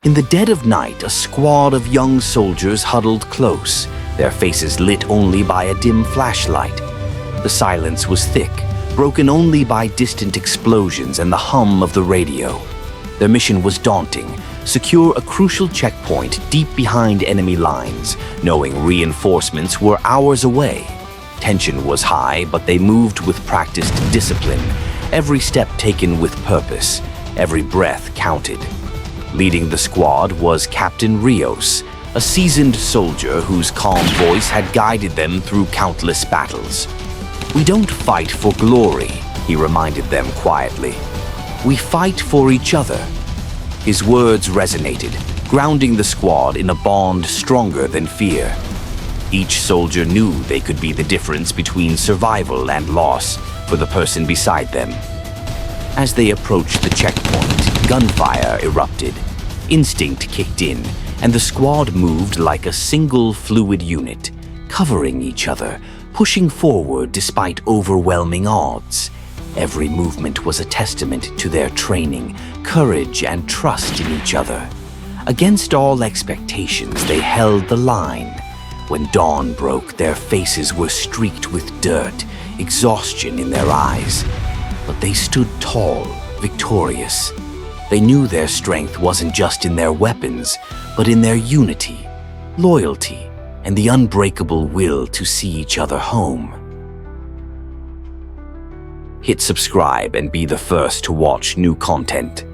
In the dead of night, a squad of young soldiers huddled close, their faces lit only by a dim flashlight. The silence was thick, broken only by distant explosions and the hum of the radio. Their mission was daunting: secure a crucial checkpoint deep behind enemy lines, knowing reinforcements were hours away. Tension was high, but they moved with practiced discipline, every step taken with purpose, every breath counted. Leading the squad was Captain Rios, a seasoned soldier whose calm voice had guided them through countless battles. "We don't fight for glory," he reminded them quietly. "We fight for each other." His words resonated, grounding the squad in a bond stronger than fear. Each soldier knew they could be the difference between survival and loss for the person beside them. As they approached the checkpoint, gunfire erupted. Instinct kicked in, and the squad moved like a single fluid unit, covering each other, pushing forward despite overwhelming odds. Every movement was a testament to their training, courage, and trust in each other. Against all expectations, they held the line. When dawn broke, their faces were streaked with dirt, exhaustion in their eyes. But they stood tall, victorious. They knew their strength wasn't just in their weapons, but in their unity, loyalty, and the unbreakable will to see each other home. Hit subscribe and be the first to watch new content.